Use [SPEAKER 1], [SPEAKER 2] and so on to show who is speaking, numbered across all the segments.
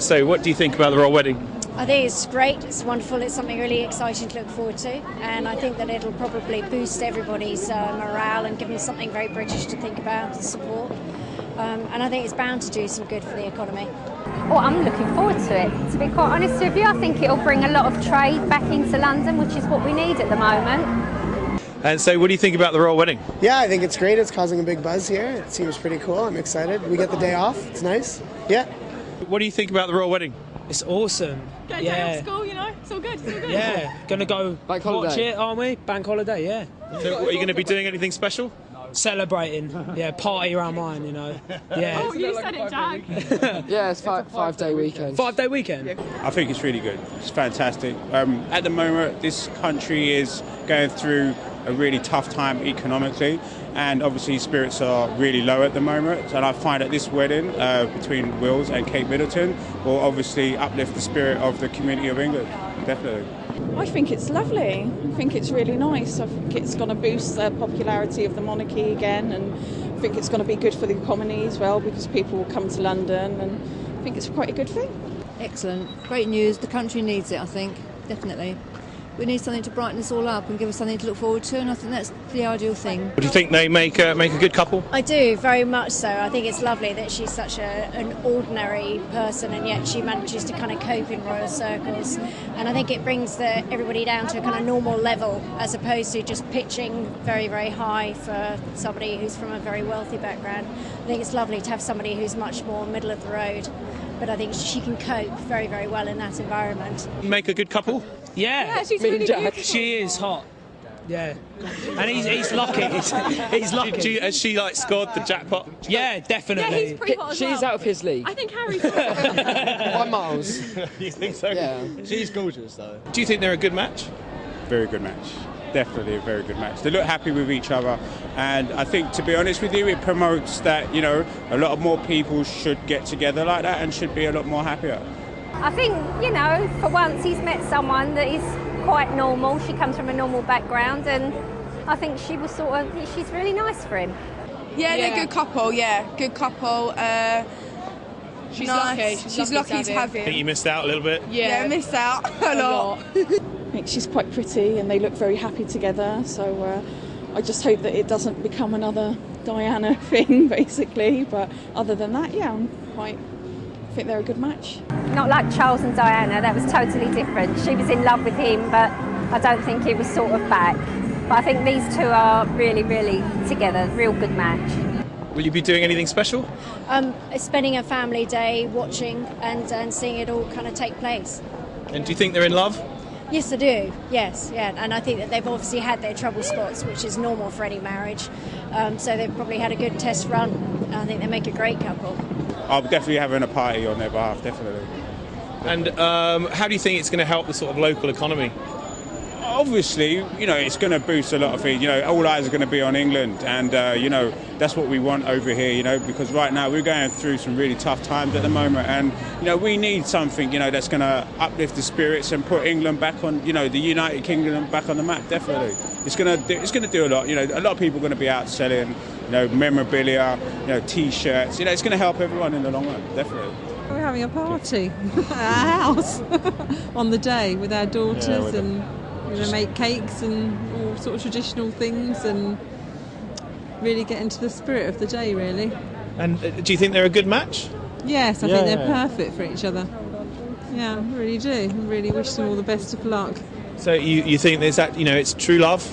[SPEAKER 1] So what do you think about the royal wedding?
[SPEAKER 2] I think it's great, it's wonderful, it's something really exciting to look forward to, and I think that it'll probably boost everybody's morale and give them something very British to think about and support. And I think it's bound to do some good for the economy.
[SPEAKER 3] Oh, I'm looking forward to it. To be quite honest with you, I think it'll bring a lot of trade back into London, which is what we need at the moment.
[SPEAKER 1] And so what do you think about the royal wedding?
[SPEAKER 4] Yeah, I think it's great. It's causing a big buzz here. It seems pretty cool. I'm excited. We get the day off. It's nice. Yeah.
[SPEAKER 1] What do you think about the royal wedding?
[SPEAKER 5] It's awesome.
[SPEAKER 6] Get a day off school, you know, it's all good, it's all good.
[SPEAKER 5] Yeah, gonna go
[SPEAKER 7] Bank holiday.
[SPEAKER 5] watch it, aren't we? Bank holiday, yeah.
[SPEAKER 1] So are you going to be doing anything special?
[SPEAKER 5] Celebrating, yeah, party around mine, you know. Yeah.
[SPEAKER 6] Oh, you said it, Jack.
[SPEAKER 7] Yeah, it's five-day weekend.
[SPEAKER 5] 5-day weekend?
[SPEAKER 8] I think it's really good. It's fantastic. At the moment, this country is going through a really tough time economically, and obviously spirits are really low at the moment. And I find that this wedding between Wills and Kate Middleton will obviously uplift the spirit of the community of England, definitely.
[SPEAKER 9] I think it's lovely. I think it's really nice. I think it's going to boost the popularity of the monarchy again, and I think it's going to be good for the economy as well, because people will come to London, and I think it's quite a good thing.
[SPEAKER 10] Excellent. Great news. The country needs it, I think, definitely. We need something to brighten us all up and give us something to look forward to, and I think that's the ideal thing.
[SPEAKER 1] Do you think they make a good couple?
[SPEAKER 2] I do, very much so. I think it's lovely that she's such an ordinary person, and yet she manages to kind of cope in royal circles. And I think it brings everybody down to a kind of normal level, as opposed to just pitching very, very high for somebody who's from a very wealthy background. I think it's lovely to have somebody who's much more middle of the road, but I think she can cope very, very well in that environment.
[SPEAKER 1] Make a good couple?
[SPEAKER 5] Yeah,
[SPEAKER 6] she's really beautiful.
[SPEAKER 5] She is hot. Yeah, and he's lucky. He's lucky.
[SPEAKER 1] Has she scored the jackpot?
[SPEAKER 5] Yeah, definitely.
[SPEAKER 6] Yeah, he's pretty hot as well.
[SPEAKER 7] She's out of his league.
[SPEAKER 6] I think Harry's
[SPEAKER 7] By miles.
[SPEAKER 1] You think so?
[SPEAKER 7] Yeah.
[SPEAKER 11] She's gorgeous, though.
[SPEAKER 1] Do you think they're a good match?
[SPEAKER 8] Very good match. Definitely a very good match. They look happy with each other, and I think, to be honest with you, it promotes that, you know, a lot of more people should get together like that and should be a lot more happier.
[SPEAKER 3] I think, you know, for once he's met someone that is quite normal. She comes from a normal background, and I think she was she's really nice for him.
[SPEAKER 12] Yeah, they're a good couple, good couple.
[SPEAKER 6] She's
[SPEAKER 12] nice.
[SPEAKER 6] lucky.
[SPEAKER 12] She's lucky to have
[SPEAKER 1] I think
[SPEAKER 12] him.
[SPEAKER 1] you missed out a little bit.
[SPEAKER 12] Yeah, missed out a lot.
[SPEAKER 9] I think she's quite pretty, and they look very happy together, so I just hope that it doesn't become another Diana thing, basically. But other than that, yeah, I think they're a good match.
[SPEAKER 3] Not like Charles and Diana, that was totally different. She was in love with him, but I don't think he was sort of back. But I think these two are really, really together, real good match.
[SPEAKER 1] Will you be doing anything special?
[SPEAKER 2] Spending a family day watching and seeing it all kind of take place.
[SPEAKER 1] And do you think they're in love?
[SPEAKER 2] Yes, I do. Yes, yeah. And I think that they've obviously had their trouble spots, which is normal for any marriage. So they've probably had a good test run. And I think they make a great couple.
[SPEAKER 8] I'll definitely having a party on their behalf, definitely.
[SPEAKER 1] And how do you think it's going to help the sort of local economy?
[SPEAKER 8] Obviously, you know, it's going to boost a lot of things. You know, all eyes are going to be on England, and you know, that's what we want over here. You know, because right now we're going through some really tough times at the moment, and you know, we need something, you know, that's going to uplift the spirits and put England back on, you know, the United Kingdom back on the map. Definitely, it's going to do a lot. You know, a lot of people are going to be out selling, you know, memorabilia, you know, T-shirts. You know, it's going to help everyone in the long run. Definitely.
[SPEAKER 13] We're having a party at our house on the day with our daughters, and we're going to make cakes and all sort of traditional things and really get into the spirit of the day, really.
[SPEAKER 1] And do you think they're a good match?
[SPEAKER 13] Yes, I think they're perfect for each other. Yeah, I really do. I really wish them all the best of luck.
[SPEAKER 1] So you think there's that, you know, it's true love?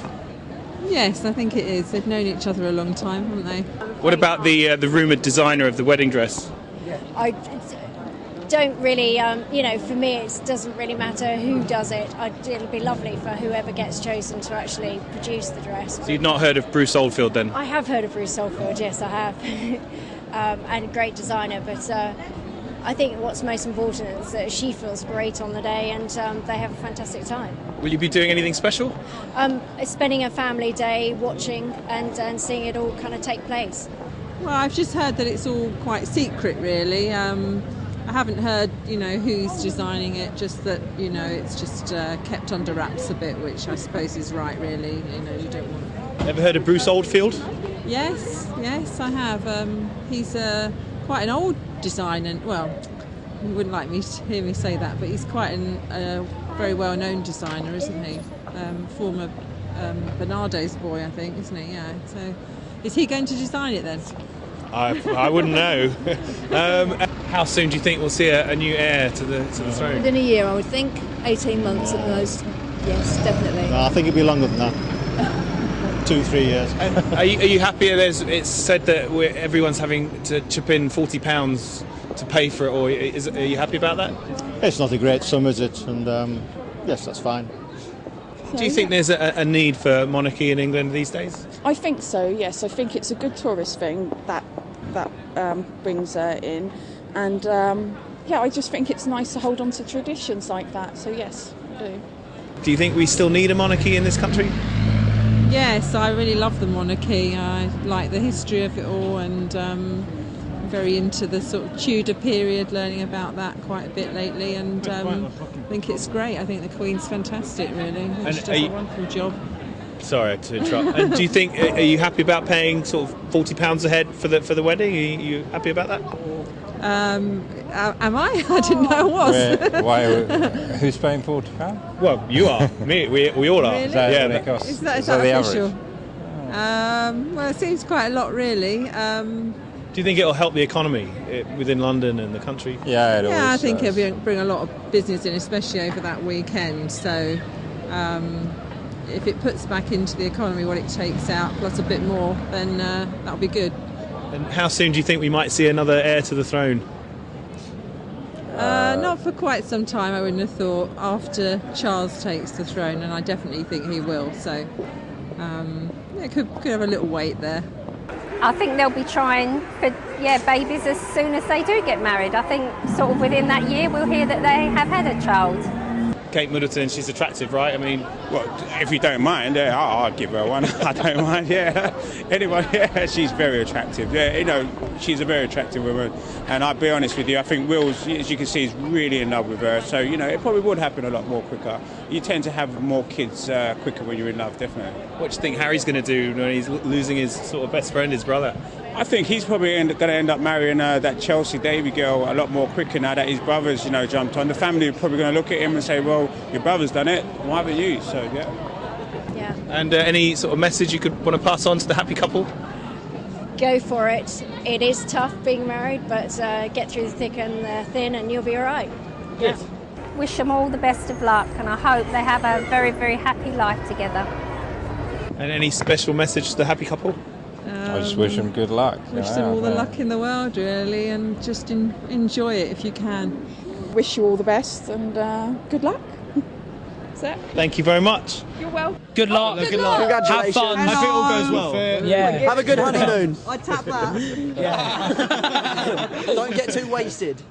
[SPEAKER 13] Yes, I think it is. They've known each other a long time, haven't they?
[SPEAKER 1] What about the rumoured designer of the wedding dress?
[SPEAKER 2] I don't really, you know, for me it doesn't really matter who does it. It'll be lovely for whoever gets chosen to actually produce the dress.
[SPEAKER 1] So you've not heard of Bruce Oldfield then?
[SPEAKER 2] I have heard of Bruce Oldfield, yes I have. And great designer, but I think what's most important is that she feels great on the day, and they have a fantastic time.
[SPEAKER 1] Will you be doing anything special?
[SPEAKER 2] Spending a family day watching and seeing it all kind of take place.
[SPEAKER 13] Well, I've just heard that it's all quite secret, really. I haven't heard, you know, who's designing it, just that, you know, it's just kept under wraps a bit, which I suppose is right, really. You know, you don't want...
[SPEAKER 1] Ever heard of Bruce Oldfield?
[SPEAKER 13] Yes, I have. He's quite an old designer. Well, you wouldn't like me to hear me say that, but he's quite a very well-known designer, isn't he? Former Bernardo's boy, I think, isn't he? Yeah. So, is he going to design it then?
[SPEAKER 1] I wouldn't know. How soon do you think we'll see a new heir to the throne?
[SPEAKER 10] Within a year, I would think. 18 months at the most. Yes, definitely.
[SPEAKER 11] No, I think it'll be longer than that. 2-3 years.
[SPEAKER 1] Are you happy? It's said that everyone's having to chip in £40 to pay for it, or are you happy about that?
[SPEAKER 11] It's not a great sum, is it? And yes, that's fine.
[SPEAKER 1] Do you think there's a need for monarchy in England these days?
[SPEAKER 9] I think so, yes. I think it's a good tourist thing that brings in. And I just think it's nice to hold on to traditions like that. So yes, I do.
[SPEAKER 1] Do you think we still need a monarchy in this country?
[SPEAKER 13] Yes, I really love the monarchy. I like the history of it all, and very into the sort of Tudor period, learning about that quite a bit lately, and I think it's great. I think the Queen's fantastic, really. She does a wonderful job.
[SPEAKER 1] Sorry to interrupt. And do you think, are you happy about paying sort of £40 a head for the wedding? Are you happy about that?
[SPEAKER 13] Am I? I didn't know I was.
[SPEAKER 14] Why? Who's paying £40?
[SPEAKER 1] Well, you are. Me. We all are.
[SPEAKER 13] Really?
[SPEAKER 14] Is that
[SPEAKER 1] yeah.
[SPEAKER 14] what it costs?
[SPEAKER 13] Is that
[SPEAKER 14] the
[SPEAKER 13] official?
[SPEAKER 14] average?
[SPEAKER 13] Well, it seems quite a lot, really.
[SPEAKER 1] Do you think it'll help the economy within London and the country?
[SPEAKER 14] Yeah, it always
[SPEAKER 13] I think
[SPEAKER 14] does.
[SPEAKER 13] it'll bring a lot of business in, especially over that weekend. So, if it puts back into the economy what it takes out, plus a bit more, then that'll be good.
[SPEAKER 1] And how soon do you think we might see another heir to the throne?
[SPEAKER 13] Not for quite some time, I wouldn't have thought, after Charles takes the throne, and I definitely think he will. So, it could have a little wait there.
[SPEAKER 3] I think they'll be trying for babies as soon as they do get married. I think sort of within that year we'll hear that they have had a child.
[SPEAKER 1] Kate Middleton, she's attractive, right? I mean,
[SPEAKER 8] well, if you don't mind, I'll give her one. I don't mind. Yeah, anyone. Yeah, she's very attractive. Yeah, she's a very attractive woman. And I'll be honest with you, I think Will's, as you can see, is really in love with her. So it probably would happen a lot more quicker. You tend to have more kids quicker when you're in love, definitely.
[SPEAKER 1] What do you think Harry's going to do when he's losing his sort of best friend, his brother?
[SPEAKER 8] I think he's probably going to end up marrying that Chelsea Davy girl a lot more quicker now that his brother's, jumped on. The family are probably going to look at him and say, well, your brother's done it, why haven't you? So,
[SPEAKER 2] Yeah.
[SPEAKER 1] And any sort of message you could want to pass on to the happy couple?
[SPEAKER 2] Go for it. It is tough being married, but get through the thick and the thin and you'll be all right.
[SPEAKER 1] Good.
[SPEAKER 2] Yeah.
[SPEAKER 3] Wish them all the best of luck, and I hope they have a very, very happy life together.
[SPEAKER 1] And any special message to the happy couple?
[SPEAKER 14] I just wish them good luck.
[SPEAKER 13] Wish them all the luck in the world, really, and just enjoy it if you can.
[SPEAKER 9] Wish you all the best and good luck. That's it.
[SPEAKER 1] Thank you very much.
[SPEAKER 9] You're welcome.
[SPEAKER 5] Good luck.
[SPEAKER 9] Good luck.
[SPEAKER 5] Have fun.
[SPEAKER 1] I hope it all goes well.
[SPEAKER 5] Yeah.
[SPEAKER 15] Have a good honeymoon.
[SPEAKER 13] I tap that.
[SPEAKER 15] Don't get too wasted.